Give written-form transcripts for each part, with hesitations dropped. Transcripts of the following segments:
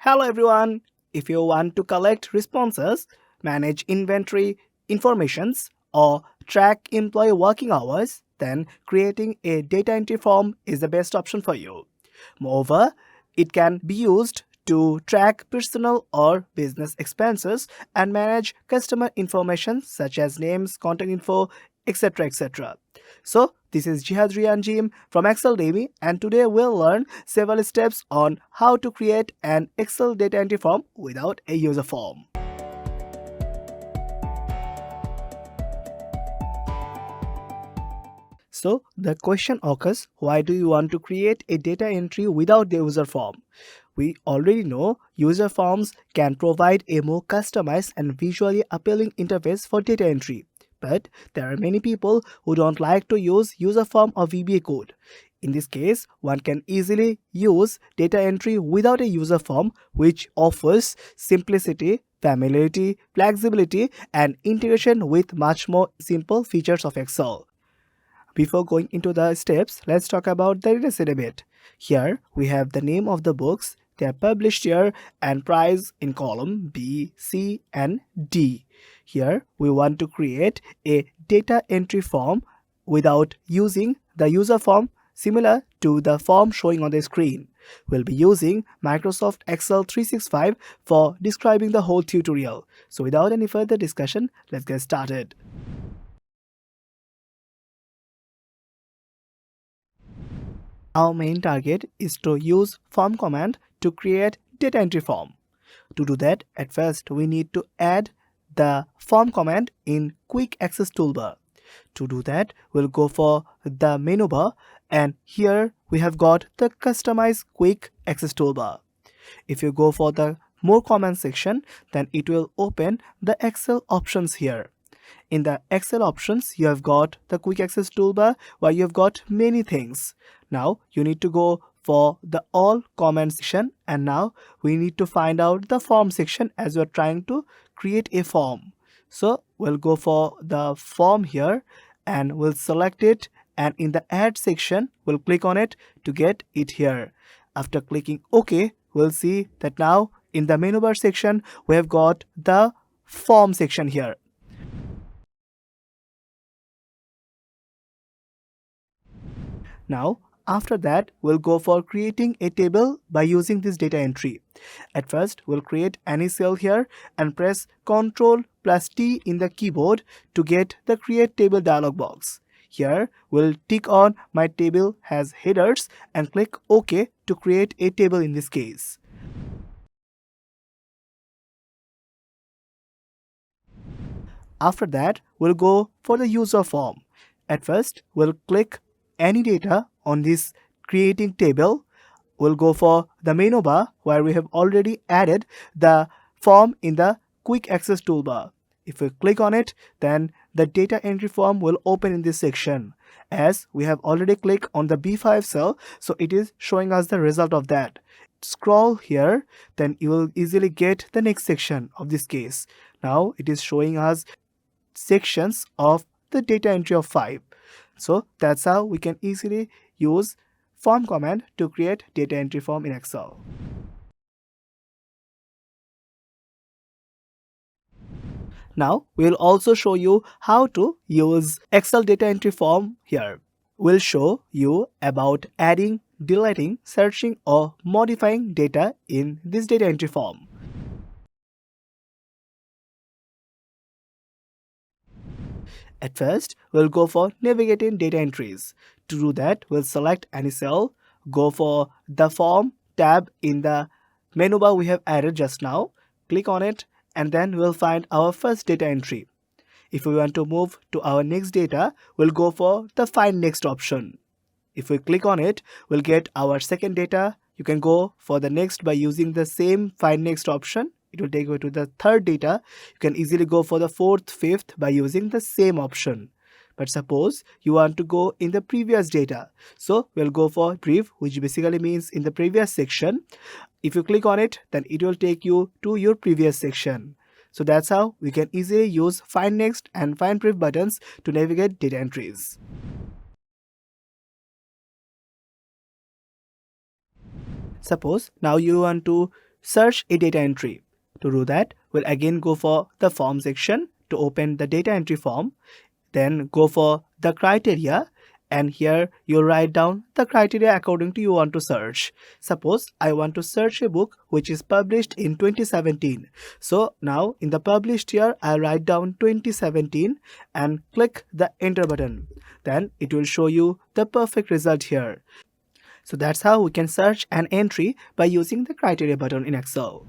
Hello everyone! If you want to collect responses, manage inventory informations, or track employee working hours, then creating a data entry form is the best option for you. Moreover, it can be used to track personal or business expenses and manage customer information such as names, contact info, etc. So, this is Jihad Rian Jim from Exceldemy, and today we'll learn several steps on how to create an Excel data entry form without a user form. So the question occurs, why do you want to create a data entry without the user form? We already know user forms can provide a more customized and visually appealing interface for data entry. But there are many people who don't like to use user form or VBA code. In this case, one can easily use data entry without a user form, which offers simplicity, familiarity, flexibility, and integration with much more simple features of Excel. Before going into the steps, let's talk about the dataset a bit. Here we have the name of the books, their published year and price in column B, C and D. Here we want to create a data entry form without using the user form similar to the form showing on the screen. We'll be using Microsoft Excel 365 for describing the whole tutorial. So without any further discussion, let's get started. Our main target is to use form command to create data entry form. To do that, at first we need to add the form command in quick access toolbar. To do that, we'll go for the menu bar, and here we have got the customize quick access toolbar. If you go for the more command section, then it will open the Excel options here. In the Excel options, you have got the quick access toolbar where you have got many things. Now you need to go for the all comment section, and now we need to find out the form section as we are trying to create a form. So we'll go for the form here and we'll select it, and in the add section we'll click on it to get it here. After clicking OK, we'll see that now in the menu bar section we have got the form section here. Now, after that, we'll go for creating a table by using this data entry. At first, we'll create any cell here and press Ctrl plus T in the keyboard to get the Create Table dialog box. Here, we'll tick on My table has headers and click OK to create a table in this case. After that, we'll go for the user form. At first, we'll click any data on this creating table. We'll go for the menu bar where we have already added the form in the quick access toolbar. If we click on it, then the data entry form will open in this section. As we have already clicked on the B5 cell, so it is showing us the result of that. Scroll here, then you will easily get the next section of this case. Now it is showing us sections of the data entry of 5. So that's how we can easily use form command to create data entry form in Excel. Now we'll also show you how to use Excel data entry form here. We'll show you about adding, deleting, searching or modifying data in this data entry form. At first, we'll go for navigating data entries. To do that, we'll select any cell, go for the form tab in the menu bar we have added just now, click on it, and then we'll find our first data entry. If we want to move to our next data, we'll go for the Find Next option. If we click on it, we'll get our second data. You can go for the next by using the same Find Next option. It will take you to the third data. You can easily go for the fourth, fifth by using the same option. But suppose you want to go in the previous data. So we'll go for brief, which basically means in the previous section. If you click on it, then it will take you to your previous section. So that's how we can easily use Find Next and Find Brief buttons to navigate data entries. Suppose now you want to search a data entry. To do that, we'll again go for the form section to open the data entry form. Then go for the criteria, and here you write down the criteria according to you want to search. Suppose I want to search a book which is published in 2017. So now in the published year, I'll write down 2017 and click the enter button. Then it will show you the perfect result here. So that's how we can search an entry by using the criteria button in Excel.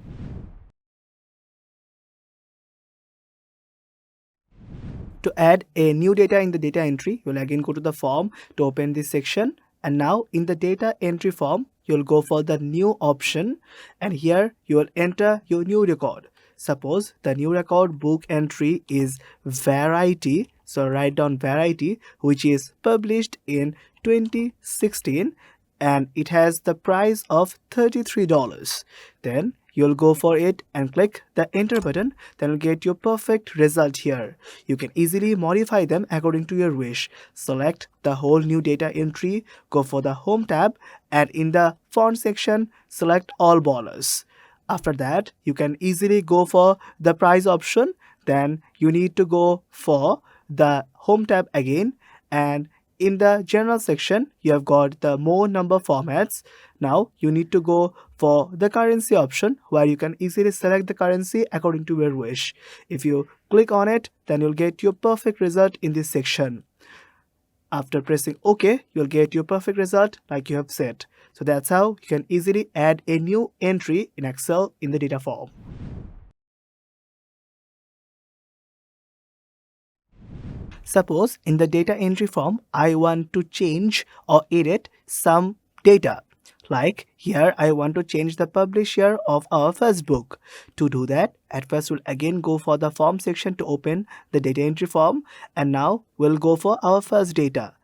To add a new data in the data entry, you'll again go to the form to open this section, and now in the data entry form, you'll go for the new option, and here you will enter your new record. Suppose the new record book entry is variety, so write down variety, which is published in 2016 and it has the price of $33. Then you'll go for it and click the enter button. Then you'll get your perfect result here. You can easily modify them according to your wish. Select the whole new data entry, go for the home tab, and in the font section select all borders. After that, you can easily go for the price option. Then you need to go for the home tab again, and in the general section you have got the more number formats. Now you need to go for the currency option, where you can easily select the currency according to your wish. If you click on it, then you'll get your perfect result in this section. After pressing OK, you'll get your perfect result like you have set. So that's how you can easily add a new entry in Excel in the data form. Suppose in the data entry form, I want to change or edit some data. Like here, I want to change the publisher of our first book. To do that, at first we'll again go for the form section to open the data entry form, and now we'll go for our first data.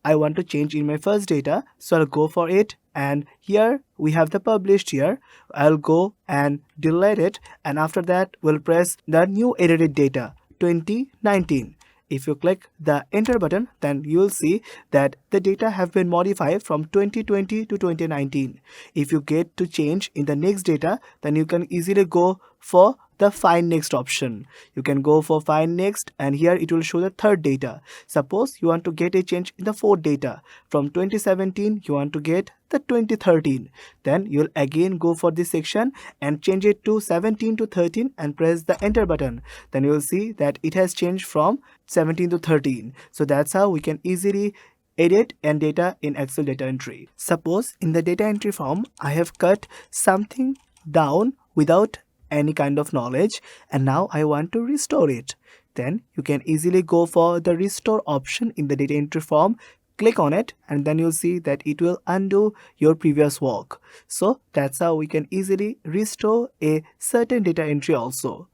I want to change in my first data, so I'll go for it, and here we have the published year. I'll go and delete it, and after that we'll press the new edited data 2019. If you click the enter button, then you will see that the data have been modified from 2020 to 2019. If you get to change in the next data, then you can easily go for the find next option. You can go for find next, and here it will show the third data. Suppose you want to get a change in the fourth data. From 2017 you want to get the 2013. Then you'll again go for this section and change it to 17 to 13 and press the enter button. Then you will see that it has changed from 17 to 13. So that's how we can easily edit and data in Excel data entry. Suppose in the data entry form, I have cut something down without any kind of knowledge, and now I want to restore it. Then you can easily go for the restore option in the data entry form, click on it, and then you'll see that it will undo your previous work. So that's how we can easily restore a certain data entry also.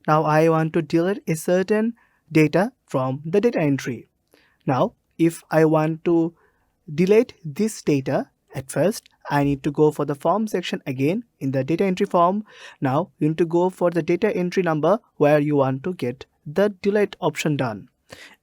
Now I want to delete a certain data from the data entry. Now if I want to delete this data, at first I need to go for the form section again in the data entry form. Now you need to go for the data entry number where you want to get the delete option done.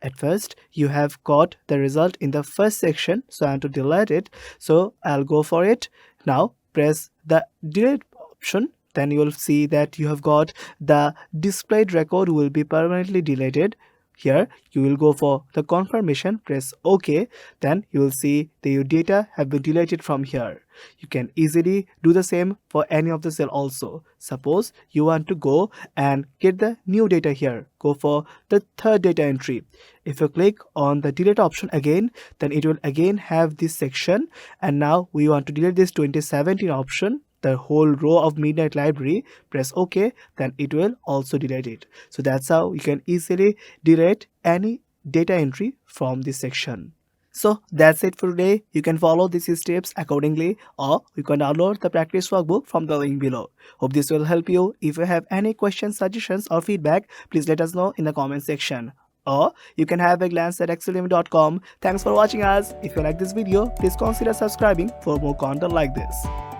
At first you have got the result in the first section, so I want to delete it, so I'll go for it. Now press the delete option, then you will see that you have got the displayed record will be permanently deleted. Here you will go for the confirmation, press OK, then you will see that your data have been deleted from here. You can easily do the same for any of the cell also. Suppose you want to go and get the new data here, go for the third data entry. If you click on the delete option again, then it will again have this section, and now we want to delete this 2017 option, the whole row of Midnight Library. Press OK, then it will also delete it. So that's how you can easily delete any data entry from this section. So that's it for today. You can follow these steps accordingly, or you can download the practice workbook from the link below. Hope this will help you. If you have any questions, suggestions or feedback, please let us know in the comment section. Or you can have a glance at exceldemy.com. Thanks for watching us. If you like this video, please consider subscribing for more content like this.